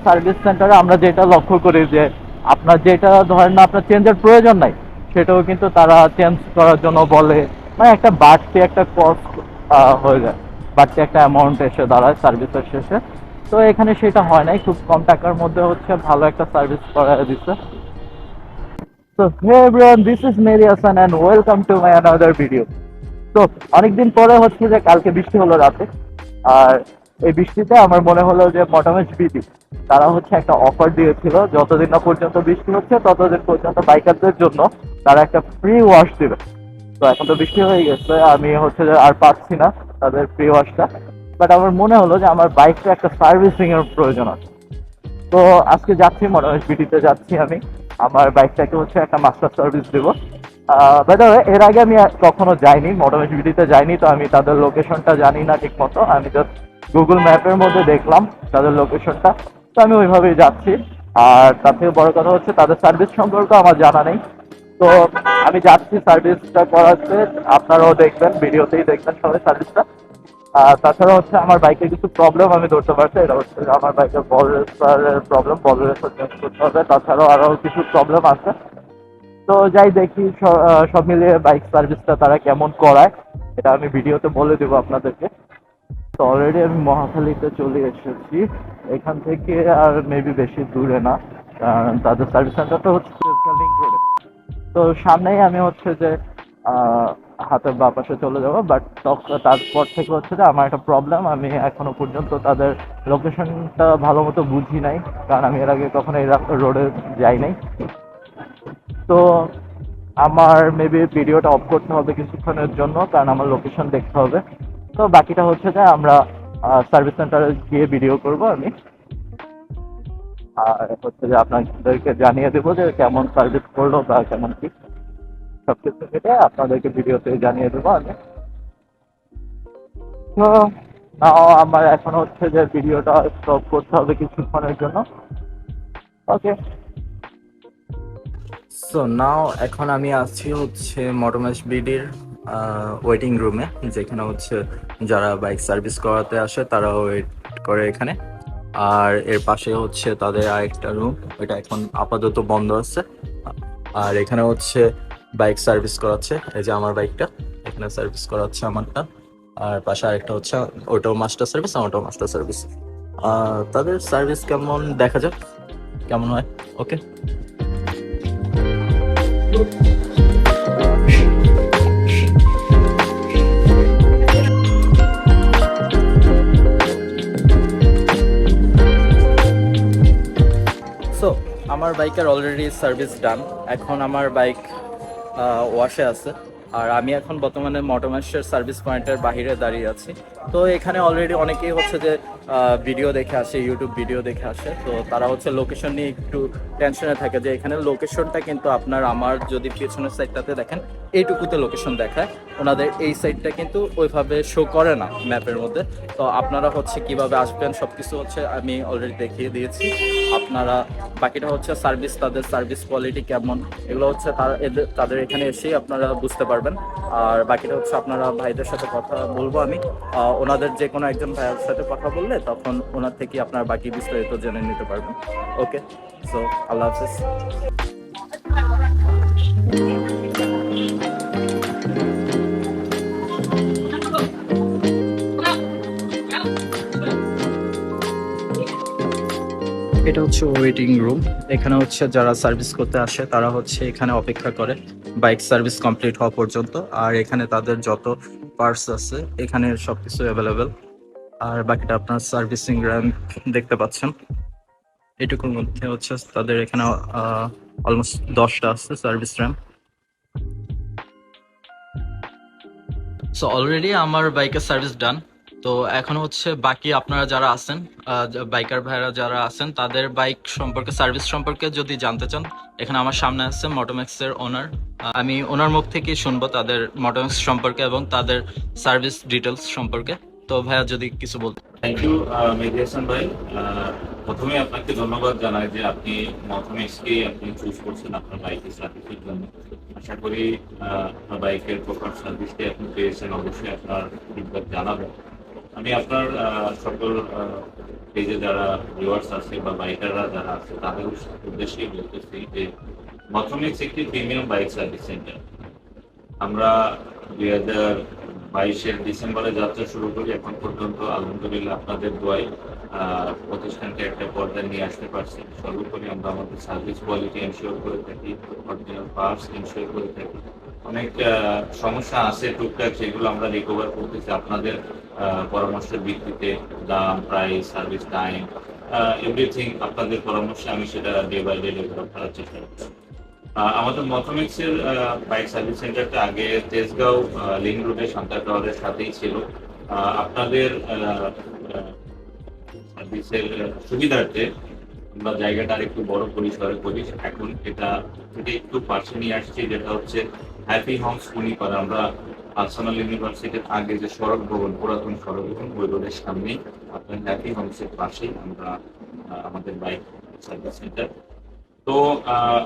Service সেন্টারে আমরা যেটা লক্ষ্য করি যে আপনার যেটা ধরেন না আপনার চেঞ্জের প্রয়োজন নাই, সেটাও কিন্তু তারা চেঞ্জ করার জন্য বলে, মানে একটা বাড়তি একটা কস্ট হয়ে যায়, বাড়তি একটা অ্যামাউন্ট এসে দাঁড়ায় সার্ভিসের শেষে। তো এখানে সেটা হয় নাই, খুব কম টাকার মধ্যে হচ্ছে ভালো একটা সার্ভিস করা দিচ্ছে। So hey everyone, this is Mary Hassan and welcome to my another video. তো অনেকদিন পরে হচ্ছে যে কালকে বৃষ্টি হলো রাতে, আর এই বৃষ্টিতে আমার মনে হলো যে মটামেশ বিডি তারা হচ্ছে একটা অফার দিয়েছিল, যতদিন না পর্যন্ত বৃষ্টি হচ্ছে ততদিন পর্যন্ত বাইকারদের জন্য তারা একটা ফ্রি ওয়াশ দিবে। তো এখন তো বৃষ্টি হয়ে গেছে, আমি হচ্ছে যে আর পাচ্ছি না তাদের ফ্রি ওয়াশটা, বাট আমার মনে হলো যে আমার বাইকটা একটা সার্ভিসিং এর প্রয়োজন আছে। তো আজকে যাচ্ছি মনোজ বিটিতে যাচ্ছি আমি, আমার বাইকটাকে হচ্ছে একটা মাস্টার সার্ভিস দেবো। বাই দ্য ওয়ে, এর আগে আমি কখনো যাইনি মনোজ বিটিতে যাইনি, তো আমি তাদের লোকেশনটা জানি না ঠিক মতো, আমি জাস্ট গুগল ম্যাপের মধ্যে দেখলাম তাদের লোকেশনটা, তো আমি ওইভাবেই যাচ্ছি। আর তার থেকে বড় কথা হচ্ছে তাদের সার্ভিস সম্পর্কে আমার জানা নেই। তো আমি যাচ্ছি সার্ভিসটা করাতে, আপনারাও দেখবেন, ভিডিওতেই দেখবেন সবাই সার্ভিসটা। তাছাড়া হচ্ছে আমার বাইকে কিছু প্রবলেম আমি ধরতে পারছি, এটা হচ্ছে যে আমার বাইকের বল রেসারের প্রবলেম, বল রেসার চেঞ্জ করতে হবে, তাছাড়াও আরও কিছু প্রবলেম আছে। তো যাই দেখি সব মিলিয়ে বাইক সার্ভিসটা তারা কেমন করায় এটা আমি ভিডিওতে বলে দেবো আপনাদেরকে। তো অলরেডি আমি মহাখালীতে চলে এসেছি, এখান থেকে আর মেবি বেশি দূরে না, কারণ তাদের সার্ভিস সেন্টারটা হচ্ছে লিংক রোডে। তো সামনেই আমি হচ্ছে যে হাতের বা পাশে চলে যাবো, বাট তারপর থেকে হচ্ছে যে আমার একটা প্রবলেম, আমি এখনো পর্যন্ত তাদের লোকেশনটা ভালো মতো বুঝি নাই, কারণ আমি এর আগে কখনো এই রোডে যাই নাই। তো আমার মেবি ভিডিওটা অফ করতে হবে কিছুক্ষণের জন্য, কারণ আমার লোকেশন দেখতে হবে। তো বাকিটা হচ্ছে যে আমরা সার্ভিস সেন্টারে গিয়ে ভিডিও করব আমি, আর হচ্ছে যে আপনাদেরকে জানিয়ে দেবো যে কেমন সার্ভিস করলো বা কেমন কি, সবকিছু মিলে আপনাদেরকে ভিডিওতে জানিয়ে দেবো আমি। তো নাও আমার এখন হচ্ছে যে ভিডিওটা স্টপ করতে হবে কিছুক্ষণের জন্য। ওকে, সো নাও এখন আমি আছি হচ্ছে মোটরম্যাচ বিডির ওয়েটিং রুমে, যেখানে হচ্ছে যারা বাইক সার্ভিস করাতে আসে তারা ওয়েট করে এখানে। আর এর পাশে হচ্ছে তাদের আরেকটা রুম, ওইটা এখন আপাতত বন্ধ আছে। আর এখানে হচ্ছে বাইক সার্ভিস করাচ্ছে, এই যে আমার বাইকটা এখানে সার্ভিস করাচ্ছে আমারটা। আর পাশে আরেকটা হচ্ছে ওটাও মাস্টার সার্ভিস, আমারটাও মাস্টার সার্ভিস। তাদের সার্ভিস কেমন দেখা যাক কেমন হয়। ওকে, সো আমার বাইকের অলরেডি সার্ভিস ডান, এখন আমার বাইক ওয়াশে আছে। আর আমি এখন বর্তমানে মোটরম্যাচের সার্ভিস পয়েন্টের বাইরে দাঁড়িয়ে আছি। তো এখানে অলরেডি অনেকেই হচ্ছে যে ভিডিও দেখে আসে, ইউটিউব ভিডিও দেখে আসে, তো তারা হচ্ছে লোকেশন নিয়ে একটু টেনশনে থাকে যে এখানে লোকেশনটা কিন্তু আপনার আমার যদি পিছনের সাইডটাতে দেখেন এইটুকুতে লোকেশন দেখায়, ওনাদের এই সাইডটা কিন্তু ওইভাবে শো করে না ম্যাপের মধ্যে। তো আপনারা হচ্ছে কিভাবে আসবেন সব কিছু হচ্ছে আমি অলরেডি দেখিয়ে দিয়েছি। আপনারা বাকিটা হচ্ছে সার্ভিস, তাদের সার্ভিস কোয়ালিটি কেমন এগুলো হচ্ছে তাদের এখানে এসেই আপনারা বুঝতে পারবেন। আর বাকিটা হচ্ছে আপনারা ভাইদের সাথে কথা বলবো আমি, ওনাদের যে কোনো একজন ভাইয়ের সাথে কথা বললে তখন ওনার থেকে আপনার বাকি বিস্তারিত জেনে নিতে পারবেন। ওকে, সো আল্লাহ হাফিজ। এটা হচ্ছে ওয়েটিং রুম, এখানে হচ্ছে যারা সার্ভিস করতে আসে তারা হচ্ছে এখানে অপেক্ষা করে বাইক সার্ভিস কমপ্লিট হওয়া পর্যন্ত। আর এখানে তাদের যত পার্টস আছে এখানে সবকিছু অ্যাভেলেবেল। আর বাকিটা আপনার সার্ভিসিং র্যাম্প দেখতে পাচ্ছেন, এটুকুর মধ্যে হচ্ছে তাদের এখানে অলমোস্ট 10টা আছে সার্ভিস র্যাম্প। সো অলরেডি আমার বাইকের সার্ভিস ডান। তো এখন হচ্ছে বাকি আপনারা যারা আছেন, বাইকার ভাইরা যারা আছেন, তাদের বাইক সম্পর্কে সার্ভিস সম্পর্কে যদি জানতে চান, এখানে আমার সামনে আছে মোটোম্যাক্সের ওনার, আমি ওনার মুখ থেকেই শুনবো তাদের মোটোম্যাক্স সম্পর্কে এবং তাদের সার্ভিস ডিটেলস সম্পর্কে। তো ভাইয়া যদি কিছু বলতে। থ্যাংক ইউ মেহেদী হাসান ভাই। প্রথমে আপনাকে ধন্যবাদ জানাই যে আপনি মথমেক্সকে আপনি চুজ করছেন আপনার বাইকের সার্ভিসের জন্য। আশা করি আপনার বাইকের প্রপার সার্ভিসটি আপনি পেয়েছেন, অবশ্যই আপনার ফিডব্যাক জানাবেন। আমি আপনার সকল পেজে যারা ভিউয়ার্স আছে বা বাইকাররা যারা আছে তাদের উদ্দেশ্যেই বলতেছি যে মথমিক্স একটি প্রিমিয়াম বাইক সার্ভিস সেন্টার। আমরা 2022-এর ডিসেম্বরে যাত্রা শুরু করি, এখন পর্যন্ত আলহামদুলিল্লাহ আপনাদের দোয়ায় প্রতিষ্ঠানকে একটা পর্যায়ে নিয়ে আসতে পারছি। সর্বোপরি আমরা আমাদের সার্ভিস কোয়ালিটি এনশিওর করে থাকি, অরিজিনাল পার্টস এনশিওর করে থাকি। অনেক সমস্যা আছে টুকটাক, সেগুলো আমরা রিকভার করতেছি আপনাদের পরামর্শের ভিত্তিতে। দাম, প্রাইস, সার্ভিস টাইম, এভরিথিং আপনাদের পরামর্শে আমি সেটা ডে বাই ডে ডেভেলপ করার চেষ্টা করছি। আমাদের মথমিক্সের বাইক সার্ভিস সেন্টারটা আগে তেজগাঁও লিঙ্ক রোডে শান্তা টাওয়ারের সাথেই ছিল। আপনাদের সার্ভিসের সুবিধার্থে আমরা জায়গাটা আর একটু বড় পরিসরে করি। এখন এটা থেকে একটু পাশে নিয়ে আসছি, যেটা হচ্ছে হ্যাপি হোমস কুনিপাড়া। আমরা আর্সেনাল ইউনিভার্সিটির আগে যে সড়ক ভবন, পুরাতন সড়ক ভবন, ওই রোডের সামনেই আপনার হ্যাপি হোমসের পাশেই আমরা আমাদের বাইক সার্ভিস সেন্টার। তো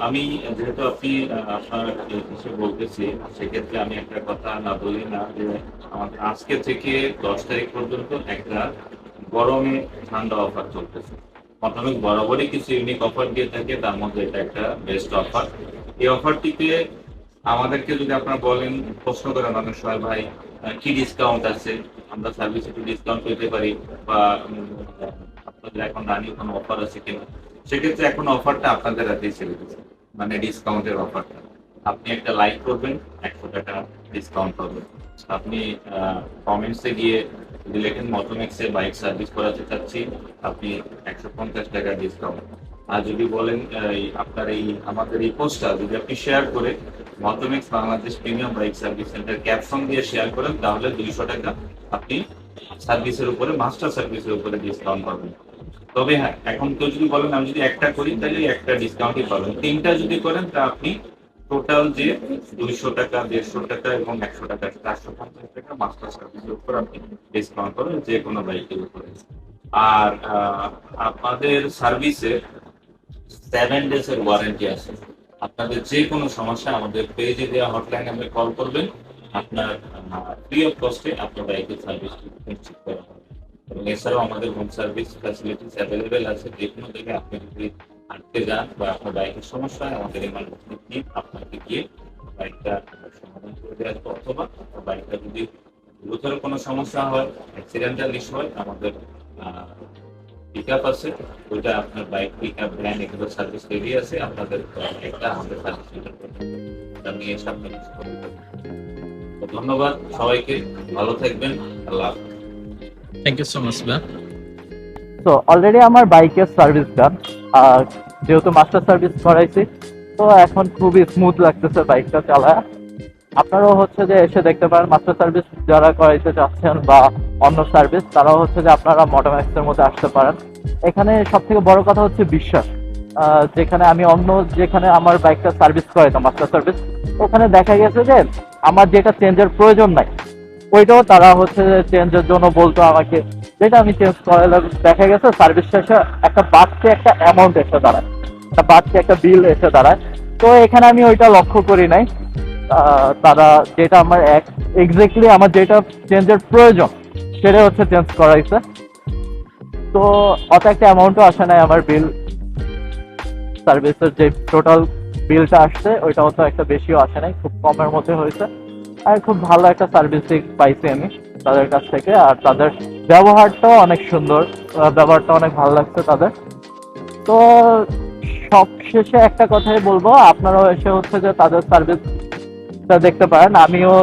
আমি যেহেতু আপনি আপনার কিছু বলতেছি, সেক্ষেত্রে আমি একটা কথা না বলি না যে আমাদের আজকে থেকে 10 তারিখ পর্যন্ত একটা গরমে ঠান্ডা অফার চলতেছে। মোটামুটি বরাবরই কিছু ইউনিক অফার দিয়ে থাকে, তার মধ্যে এটা একটা বেস্ট অফার। এই অফারটিতে আমাদেরকে যদি আপনারা বলেন, প্রশ্ন করেন অনেক সময়, ভাই কি ডিসকাউন্ট আছে, আমরা সার্ভিসে একটু ডিসকাউন্ট পেতে পারি, বা আপনাদের এখন রানিং কোনো অফার আছে কিনা, সেক্ষেত্রে এখন অফারটা আপনাদের হাতেই ছেড়ে দিচ্ছে, মানে ডিসকাউন্টের অফারটা। আপনি একটা লাইক করবেন, 100 টাকা ডিসকাউন্ট পাবেন। আপনি কমেন্টসে গিয়ে যদি লেখেন মথমিক্সে বাইক সার্ভিস করাতে চাচ্ছি, আপনি 150 টাকা ডিসকাউন্ট। আর যদি বলেন আপনার আমাদের এই পোস্টটা যদি আপনি শেয়ার করে মথমিক্স Bangladesh premium bike service center caption দিয়ে শেয়ার করেন, তাহলে 200 টাকা আপনি সার্ভিসের উপরে, মাস্টার সার্ভিসের উপরে ডিসকাউন্ট পাবেন। তবে হ্যাঁ, এখন কেউ যদি বলেন আমি যদি একটা করি তাহলে একটা ডিসকাউন্টই পাবেন, 3টা যদি করেন তা আপনি টোটাল যে 200 টাকা, 150 টাকা এবং 100 টাকা, 450 টাকা মাস্টার সার্ভিসের উপর আপনি ডিসকাউন্ট পাবেন যে কোনো বাইকের উপরে। আর আপনাদের সার্ভিসে 7 ডেজ এর ওয়ারেন্টি আছে। আপনাদের যে কোনো সমস্যা আমাদের পেজে দেওয়া হটলাইন নাম্বারে কল করবেন, আপনার ফ্রি অফ কস্টে আপনার বাইকের সার্ভিস নিশ্চিত করা হবে। এবং এছাড়াও আমাদের হোম সার্ভিস ফ্যাসিলিটিস অ্যাভেলেবেল আছে। যে কোনো জায়গায় আপনি যদি আটকে যান বা আপনার বাইকের সমস্যা হয়, আমাদের ইমার্জেন্সি টিম আপনাকে গিয়ে বাইকটা সমাধান করে দেওয়া আসবে। অথবা বাইকটা যদি গুরুতর কোনো সমস্যা হয়, অ্যাক্সিডেন্টাল ইস্যু হয়, আমাদের পিক আপ আছে, ওইটা আপনার বাইক পিক আপ ভ্যান এগুলো সার্ভিস রেডি আছে। আপনাদের একটা আমাদের সার্ভিস সেন্টার নিয়ে এসে আপনার কিছু করতে পারবেন। তো ধন্যবাদ সবাইকে, ভালো থাকবেন, আল্লাহ হাফেজ। থ্যাংক ইউ সো মাচ ভাই। তো অলরেডি আমার বাইকের সার্ভিস ডান, আর যেহেতু মাস্টার সার্ভিস করাইছি, তো এখন খুবই স্মুথ লাগতেছে বাইকটা চালায়। আপনারাও হচ্ছে যে এসে দেখতে পারেন মাস্টার সার্ভিস যারা করাইতে চাচ্ছেন বা অন্য সার্ভিস, তারাও হচ্ছে যে আপনারা মটোম্যাক্সের মধ্যে আসতে পারেন। এখানে সব থেকে বড় কথা হচ্ছে বিশ্বাস। যেখানে আমি যেখানে আমার বাইকটা সার্ভিস করাইতাম মাস্টার সার্ভিস, ওখানে দেখা গেছে যে আমার যেটা চেঞ্জের প্রয়োজন নাই, ওইটাও তারা হচ্ছে চেঞ্জের জন্য বলতো আমাকে, যেটা আমি চেঞ্জ করাইলাম। দেখা গেছে সার্ভিস শেষে একটা বাড়তি একটা অ্যামাউন্ট এসে দাঁড়ায়, একটা বাড়তি একটা বিল এসে দাঁড়ায়। তো এখানে আমি ওইটা লক্ষ্য করি নাই। তারা যেটা আমার এক্স্যাক্টলি আমার যেটা চেঞ্জের প্রয়োজন সেটা হচ্ছে চেঞ্জ করাইছে। তো অত একটা অ্যামাউন্টও আসে নাই আমার বিল, সার্ভিসের যে টোটাল বিলটা আসছে ওইটা অত একটা বেশিও আসে নাই, খুব কমের মধ্যে হয়েছে। আর খুব ভালো একটা সার্ভিসিং পাইছি আমি তাদের কাছ থেকে। আর তাদের ব্যবহারটাও অনেক সুন্দর, ব্যবহারটা অনেক ভালো লাগছে তাদের। তো সব শেষে একটা কথাই বলবো, আপনারাও এসে হচ্ছে যে তাদের সার্ভিসটা দেখতে পারেন।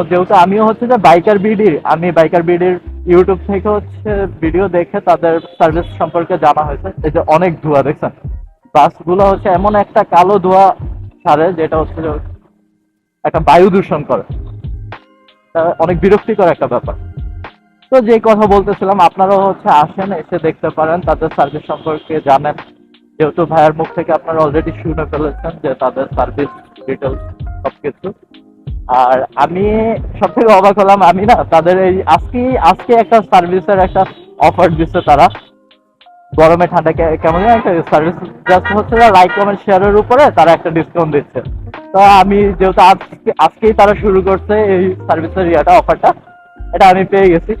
যেহেতু আমিও হচ্ছে যে আমি বাইকার বিডির ইউটিউব থেকে হচ্ছে ভিডিও দেখে তাদের সার্ভিস সম্পর্কে জানা হয়েছে। এই যে অনেক ধোঁয়া দেখছেন, বাসগুলো হচ্ছে এমন একটা কালো ধোঁয়া ছাড়ে যেটা হচ্ছে যে একটা বায়ু দূষণ করে, অনেক বিরক্তিকর একটা ব্যাপার। তো যে কথা বলতেছিলাম, আপনারাও হচ্ছে আসেন, এসে দেখতে পারেন, তাদের সার্ভিস সম্পর্কে জানেন। যেহেতু ভাইয়ের মুখ থেকে আপনারা অলরেডি শুনে ফেলেছেন যে তাদের সার্ভিস ডিটেলস সবকিছু। আর আমি সব থেকে অবাক হলাম, আমি না তাদের এই আজকে একটা সার্ভিসের একটা অফার দিচ্ছে তারা, গরমে ঠান্ডা কেমন একটা সার্ভিস জাস্ট হচ্ছে লাইক কমেন্ট শেয়ারের উপরে তারা একটা ডিসকাউন্ট দিচ্ছে। তো আমি যেহেতু আজকেই তারা শুরু করছে এই সার্ভিসের অফারটা, এটা আমি পেয়ে গেছি।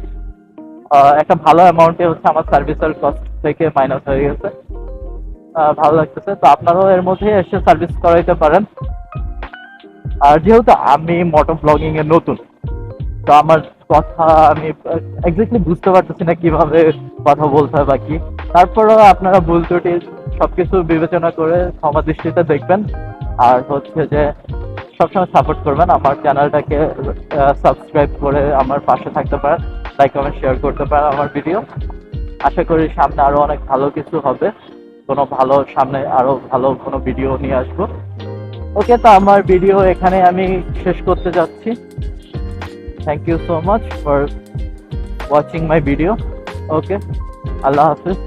একটা ভালো অ্যামাউন্টে হচ্ছে আমার সার্ভিসের কস্ট থেকে মাইনাস হয়ে গেছে। ভালো লাগতেছে, তো আপনারাও এর মধ্যে এসে সার্ভিস করাইতে পারেন। আর যেহেতু আমি মোটো ব্লগিং এ নতুন, তো আমার কথা আমি এক্স্যাক্টলি বুঝতে পারতেছি না কিভাবে কথা বলতে হয় বা কি। তারপরেও আপনারা ভুল ত্রুটি সবকিছু বিবেচনা করে ক্ষমা দৃষ্টিতে দেখবেন। আর হচ্ছে যে সবসময় সাপোর্ট করবেন, আমার চ্যানেলটাকে সাবস্ক্রাইব করে আমার পাশে থাকতে পারেন, লাইক কমেন্ট শেয়ার করতে পারেন আমার ভিডিও। আশা করি সামনে আরো অনেক ভালো কিছু হবে, সামনে আরো ভালো কোনো ভিডিও নিয়ে আসবো। ওকে, তো আমার ভিডিও এখানে আমি শেষ করতে যাচ্ছি। Thank you so much for watching my video. Okay, আল্লাহ হাফিজ।